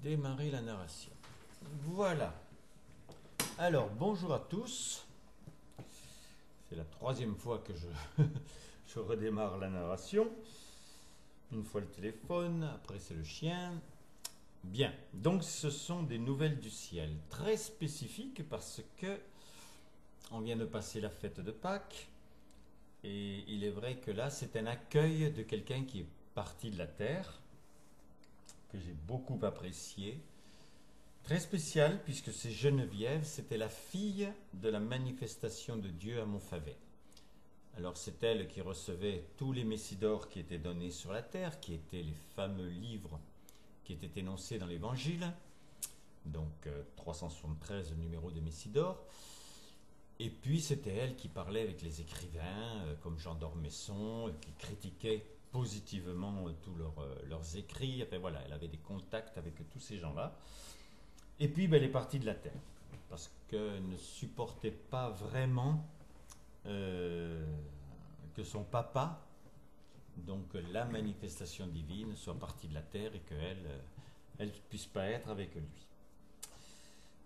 démarrer la narration. Voilà. Alors, bonjour à tous. C'est la troisième fois que je redémarre la narration. Une fois le téléphone, après c'est le chien. Bien, donc ce sont des nouvelles du ciel, très spécifiques parce que on vient de passer la fête de Pâques. Et il est vrai que là, c'est un accueil de quelqu'un qui est parti de la terre, que j'ai beaucoup apprécié. Très spécial, puisque c'est Geneviève, c'était la fille de la manifestation de Dieu à Montfavet. Alors c'est elle qui recevait tous les messidors qui étaient donnés sur la terre, qui étaient les fameux livres qui étaient énoncés dans l'Évangile, donc 373 numéros de messidors. Et puis c'était elle qui parlait avec les écrivains, comme Jean d'Ormesson, qui critiquait positivement tous leurs écrits. Enfin voilà, elle avait des contacts avec tous ces gens-là. Et puis elle est partie de la terre, parce qu'elle ne supportait pas vraiment que son papa, donc la manifestation divine, soit partie de la terre et qu'elle ne puisse pas être avec lui.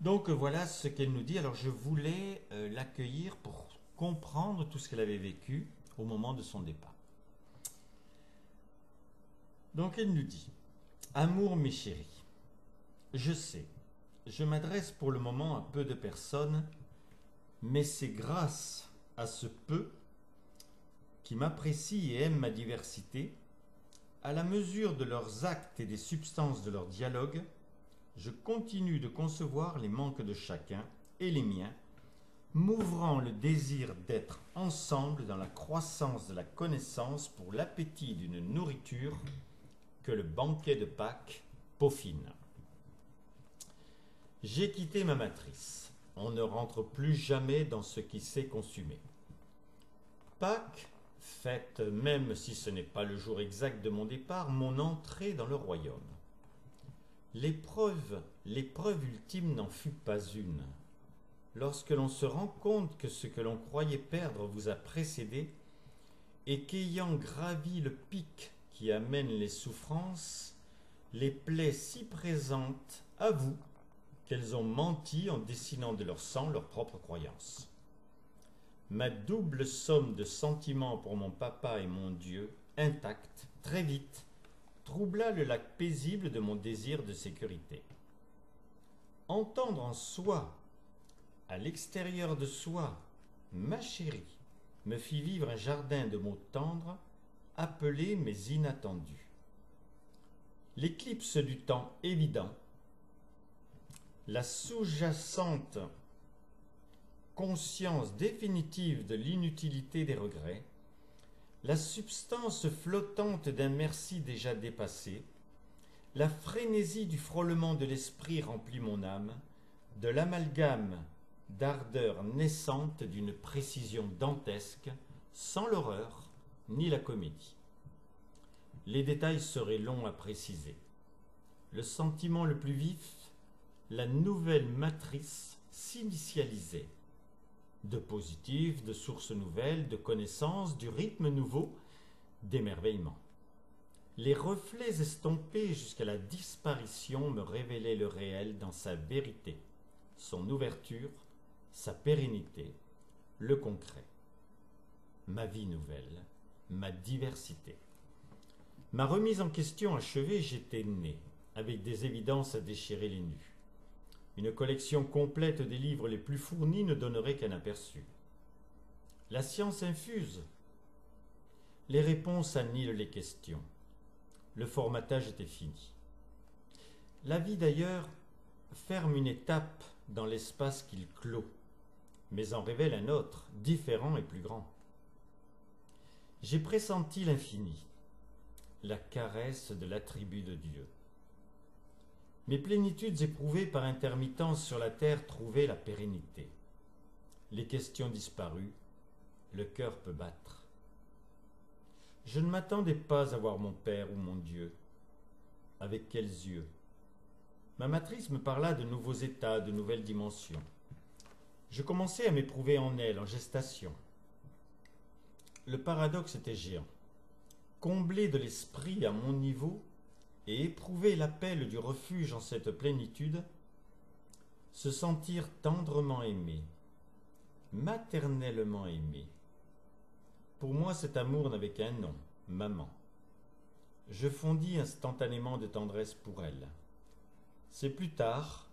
Donc voilà ce qu'elle nous dit. Alors je voulais l'accueillir pour comprendre tout ce qu'elle avait vécu au moment de son départ. Donc elle nous dit: Amour mes chéris, je sais, je m'adresse pour le moment à peu de personnes, mais c'est grâce à ce peu qui m'apprécient et aiment ma diversité, à la mesure de leurs actes et des substances de leur dialogue, je continue de concevoir les manques de chacun et les miens, m'ouvrant le désir d'être ensemble dans la croissance de la connaissance pour l'appétit d'une nourriture que le banquet de Pâques peaufine. J'ai quitté ma matrice. On ne rentre plus jamais dans ce qui s'est consumé. Pâques fête, même si ce n'est pas le jour exact de mon départ, mon entrée dans le royaume. L'épreuve ultime n'en fut pas une. Lorsque l'on se rend compte que ce que l'on croyait perdre vous a précédé et qu'ayant gravi le pic qui amène les souffrances, les plaies si présentes avouent qu'elles ont menti en dessinant de leur sang leur propre croyance. Ma double somme de sentiments pour mon papa et mon Dieu, intacte, très vite, troubla le lac paisible de mon désir de sécurité. Entendre en soi, à l'extérieur de soi, ma chérie, me fit vivre un jardin de mots tendres, appelés mais inattendus. L'éclipse du temps évident, la sous-jacente conscience définitive de l'inutilité des regrets, la substance flottante d'un merci déjà dépassé, la frénésie du frôlement de l'esprit remplit mon âme, de l'amalgame d'ardeur naissante d'une précision dantesque, sans l'horreur ni la comédie. Les détails seraient longs à préciser. Le sentiment le plus vif, la nouvelle matrice s'initialisait. De positif, de sources nouvelles, de connaissances, du rythme nouveau, d'émerveillement. Les reflets estompés jusqu'à la disparition me révélaient le réel dans sa vérité, son ouverture, sa pérennité, le concret. Ma vie nouvelle, ma diversité. Ma remise en question achevée, j'étais né, avec des évidences à déchirer les nus. Une collection complète des livres les plus fournis ne donnerait qu'un aperçu. La science infuse. Les réponses annihilent les questions. Le formatage était fini. La vie d'ailleurs ferme une étape dans l'espace qu'il clôt, mais en révèle un autre, différent et plus grand. J'ai pressenti l'infini, la caresse de l'attribut de Dieu. Mes plénitudes éprouvées par intermittence sur la terre trouvaient la pérennité. Les questions disparues, le cœur peut battre. Je ne m'attendais pas à voir mon Père ou mon Dieu. Avec quels yeux? Ma matrice me parla de nouveaux états, de nouvelles dimensions. Je commençais à m'éprouver en elle, en gestation. Le paradoxe était géant. Comblé de l'esprit à mon niveau et éprouver l'appel du refuge en cette plénitude, se sentir tendrement aimé, maternellement aimé. Pour moi, cet amour n'avait qu'un nom, maman. Je fondis instantanément de tendresse pour elle. C'est plus tard,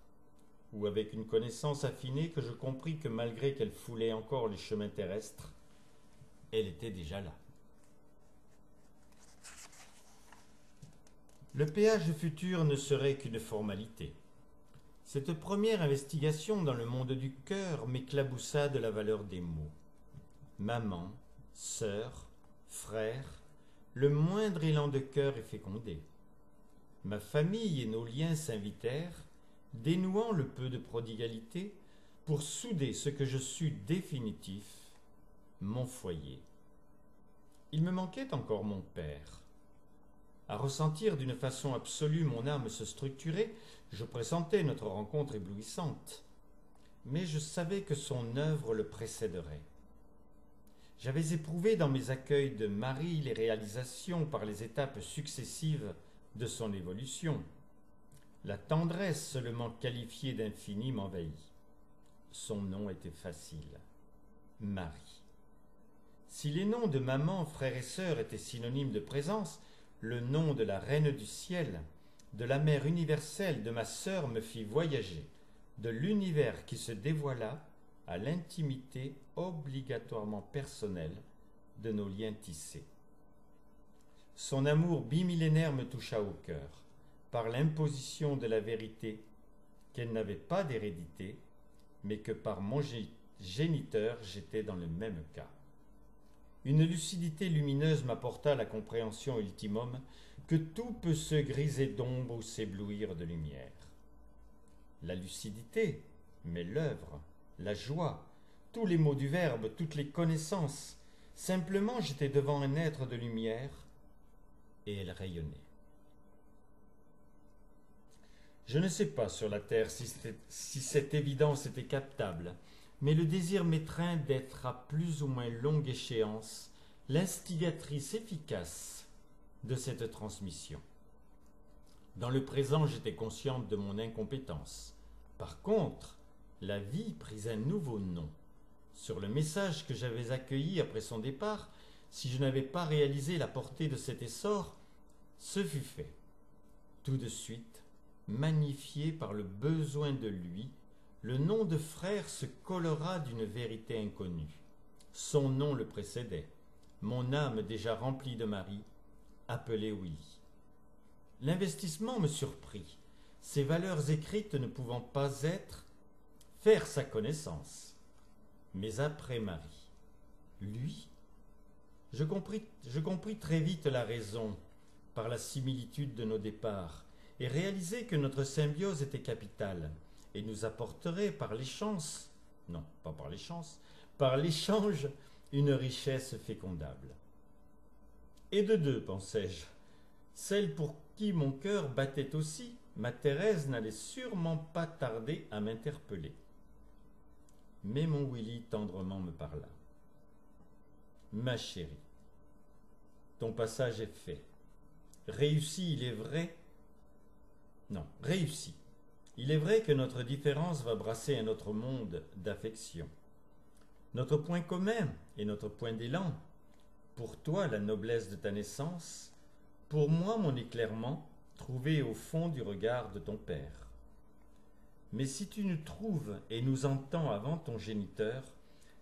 ou avec une connaissance affinée, que je compris que malgré qu'elle foulait encore les chemins terrestres, elle était déjà là. Le péage futur ne serait qu'une formalité. Cette première investigation dans le monde du cœur m'éclaboussa de la valeur des mots. Maman, sœur, frère, le moindre élan de cœur est fécondé. Ma famille et nos liens s'invitèrent, dénouant le peu de prodigalité, pour souder ce que je sus définitif, mon foyer. Il me manquait encore mon père. À ressentir d'une façon absolue mon âme se structurer, je pressentais notre rencontre éblouissante. Mais je savais que son œuvre le précéderait. J'avais éprouvé dans mes accueils de Marie les réalisations par les étapes successives de son évolution. La tendresse seulement qualifiée d'infini m'envahit. Son nom était facile. Marie. Si les noms de maman, frère et sœur étaient synonymes de présence, le nom de la Reine du Ciel, de la Mère universelle, de ma sœur me fit voyager de l'univers qui se dévoila à l'intimité obligatoirement personnelle de nos liens tissés. Son amour bimillénaire me toucha au cœur, par l'imposition de la vérité qu'elle n'avait pas d'hérédité, mais que par mon géniteur j'étais dans le même cas. Une lucidité lumineuse m'apporta la compréhension ultimum que tout peut se griser d'ombre ou s'éblouir de lumière. La lucidité, mais l'œuvre, la joie, tous les mots du verbe, toutes les connaissances, simplement j'étais devant un être de lumière et elle rayonnait. Je ne sais pas sur la terre si cette évidence était captable, mais le désir m'étreint d'être à plus ou moins longue échéance l'instigatrice efficace de cette transmission. Dans le présent, j'étais consciente de mon incompétence. Par contre, la vie prit un nouveau nom. Sur le message que j'avais accueilli après son départ, si je n'avais pas réalisé la portée de cet essor, ce fut fait. Tout de suite, magnifié par le besoin de lui, le nom de frère se colora d'une vérité inconnue. Son nom le précédait. Mon âme déjà remplie de Marie, appelée Willy. L'investissement me surprit, ces valeurs écrites ne pouvant pas faire sa connaissance. Mais après Marie, lui, je compris très vite la raison par la similitude de nos départs et réalisai que notre symbiose était capitale et nous apporterait par l'échange, non, pas par l'échange, par l'échange, une richesse fécondable. Et de deux, pensai-je, celle pour qui mon cœur battait aussi, ma Thérèse n'allait sûrement pas tarder à m'interpeller. Mais mon Willy tendrement me parla. Ma chérie, ton passage est fait. Réussi, il est vrai. Non, réussi. Il est vrai que notre différence va brasser un autre monde d'affection. Notre point commun et notre point d'élan, pour toi la noblesse de ta naissance, pour moi mon éclairement trouvé au fond du regard de ton père. Mais si tu nous trouves et nous entends avant ton géniteur,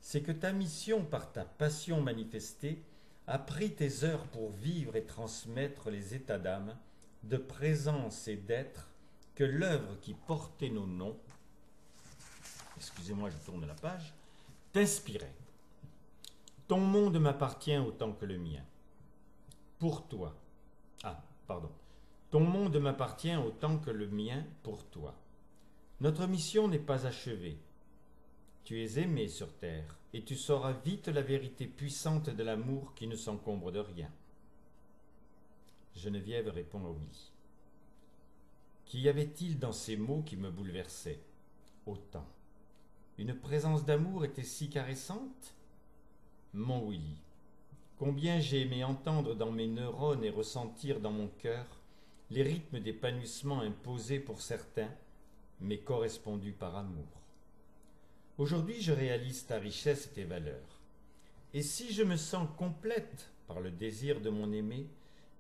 c'est que ta mission par ta passion manifestée a pris tes heures pour vivre et transmettre les états d'âme, de présence et d'être que l'œuvre qui portait nos noms, excusez-moi, je tourne la page, t'inspirait. Ton monde m'appartient autant que le mien. Pour toi. Ton monde m'appartient autant que le mien pour toi. Notre mission n'est pas achevée. Tu es aimé sur terre, et tu sauras vite la vérité puissante de l'amour qui ne s'encombre de rien. Geneviève répond à oui. Qu'y avait-il dans ces mots qui me bouleversaient? Autant. Une présence d'amour était si caressante? Mon Willy, combien j'ai aimé entendre dans mes neurones et ressentir dans mon cœur les rythmes d'épanouissement imposés pour certains, mais correspondus par amour. Aujourd'hui, je réalise ta richesse et tes valeurs. Et si je me sens complète par le désir de mon aimé,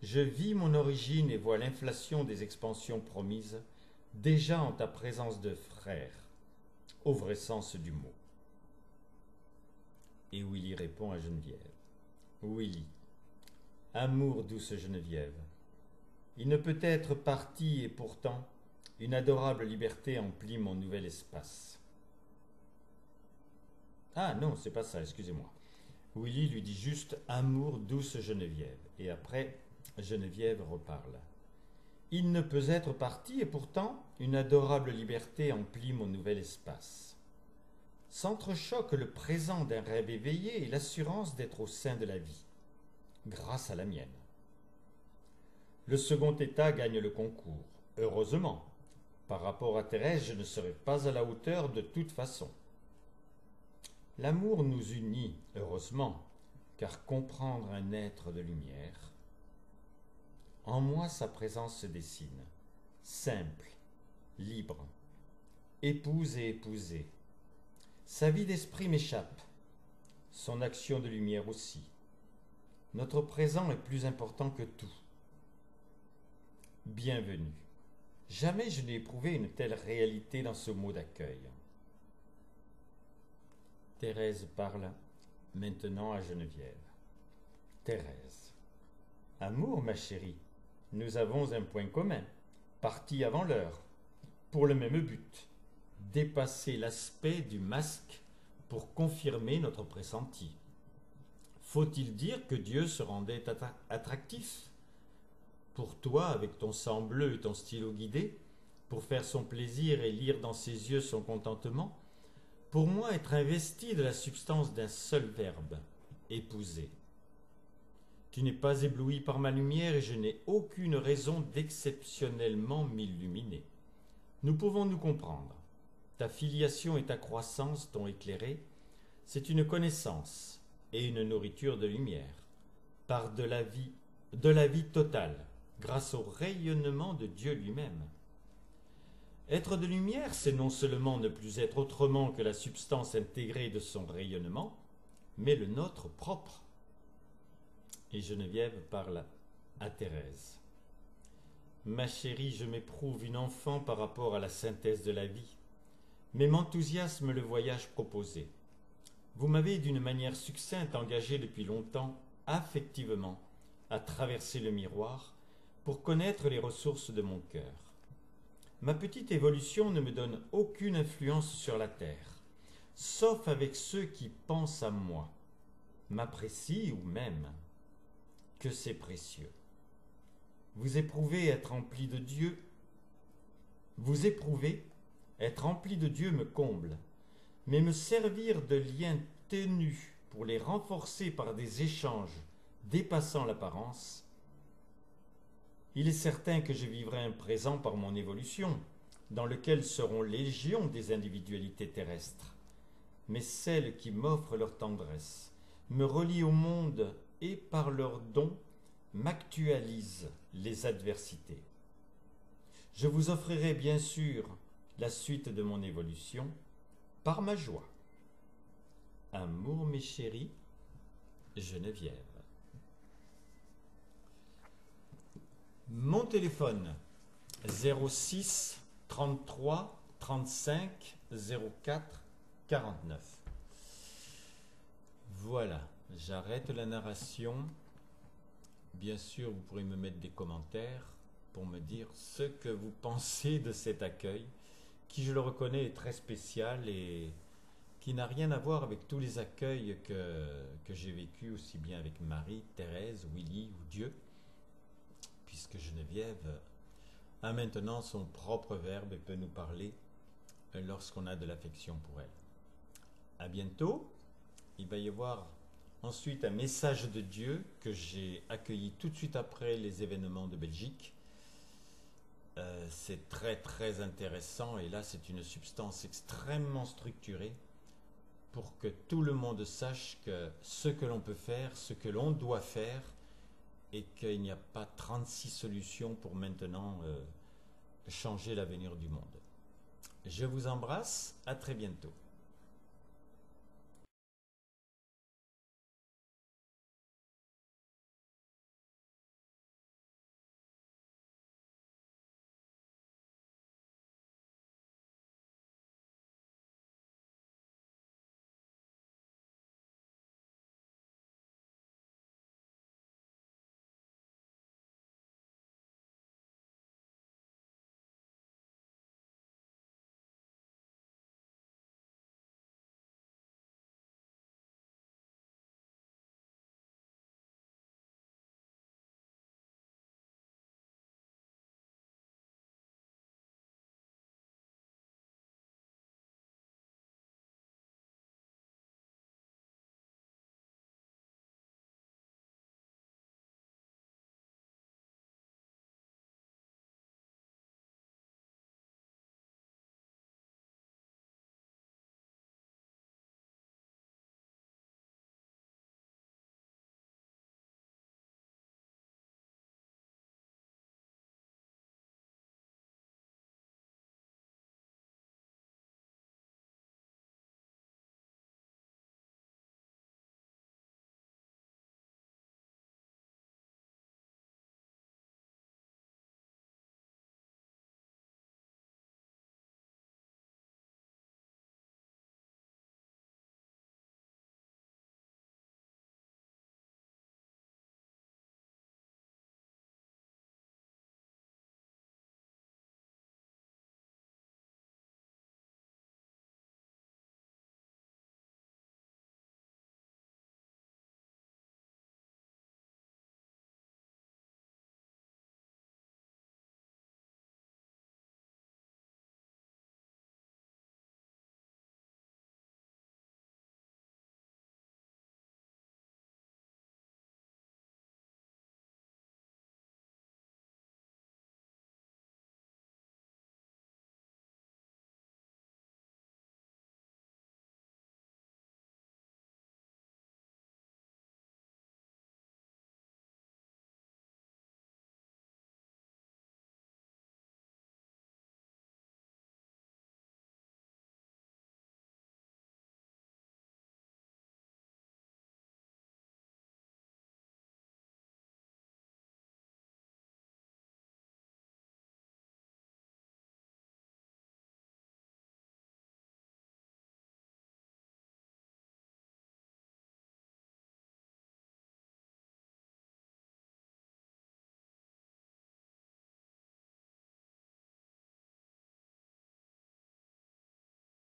je vis mon origine et vois l'inflation des expansions promises, déjà en ta présence de frère, au vrai sens du mot. Et Willy répond à Geneviève. Willy, amour douce Geneviève, il ne peut être parti et pourtant une adorable liberté emplit mon nouvel espace. Ah non, c'est pas ça, excusez-moi. Willy lui dit juste amour douce Geneviève. Et après, Geneviève reparle. Il ne peut être parti et pourtant une adorable liberté emplit mon nouvel espace. S'entrechoque le présent d'un rêve éveillé et l'assurance d'être au sein de la vie, grâce à la mienne. Le second état gagne le concours, heureusement. Par rapport à Thérèse, je ne serai pas à la hauteur de toute façon. L'amour nous unit, heureusement, car comprendre un être de lumière. En moi, sa présence se dessine, simple, libre, épouse et épousée. Sa vie d'esprit m'échappe, son action de lumière aussi. Notre présent est plus important que tout. Bienvenue. Jamais je n'ai éprouvé une telle réalité dans ce mot d'accueil. Thérèse parle maintenant à Geneviève. Thérèse. Amour, ma chérie, nous avons un point commun, parti avant l'heure, pour le même but, dépasser l'aspect du masque pour confirmer notre pressenti. Faut-il dire que Dieu se rendait attractif pour toi, avec ton sang bleu et ton stylo guidé, pour faire son plaisir et lire dans ses yeux son contentement, pour moi être investi de la substance d'un seul verbe, épouser. Tu n'es pas ébloui par ma lumière et je n'ai aucune raison d'exceptionnellement m'illuminer. Nous pouvons nous comprendre. Ta filiation et ta croissance t'ont éclairé. C'est une connaissance et une nourriture de lumière, par de la vie totale, grâce au rayonnement de Dieu lui-même. Être de lumière, c'est non seulement ne plus être autrement que la substance intégrée de son rayonnement, mais le nôtre propre. Et Geneviève parle à Thérèse. Ma chérie, je m'éprouve une enfant par rapport à la synthèse de la vie, mais m'enthousiasme le voyage proposé. Vous m'avez d'une manière succincte engagé depuis longtemps, affectivement, à traverser le miroir pour connaître les ressources de mon cœur. Ma petite évolution ne me donne aucune influence sur la terre, sauf avec ceux qui pensent à moi, m'apprécient ou m'aiment. Que c'est précieux. Vous éprouvez être rempli de Dieu me comble, mais me servir de liens ténus pour les renforcer par des échanges dépassant l'apparence, il est certain que je vivrai un présent par mon évolution, dans lequel seront légion des individualités terrestres, mais celles qui m'offrent leur tendresse, me relient au monde et par leurs dons m'actualisent les adversités. Je vous offrirai bien sûr la suite de mon évolution par ma joie. Amour, mes chéris, Geneviève. Mon téléphone 06 33 35 04 49. Voilà, j'arrête la narration. Bien sûr, vous pourrez me mettre des commentaires pour me dire ce que vous pensez de cet accueil, qui, je le reconnais, est très spécial et qui n'a rien à voir avec tous les accueils que j'ai vécus, aussi bien avec Marie, Thérèse, Willy ou Dieu, puisque Geneviève a maintenant son propre verbe et peut nous parler lorsqu'on a de l'affection pour elle. À bientôt. Il va y avoir ensuite un message de Dieu que j'ai accueilli tout de suite après les événements de Belgique. C'est très très intéressant et là c'est une substance extrêmement structurée pour que tout le monde sache que ce que l'on peut faire, ce que l'on doit faire et qu'il n'y a pas 36 solutions pour maintenant changer l'avenir du monde. Je vous embrasse, à très bientôt.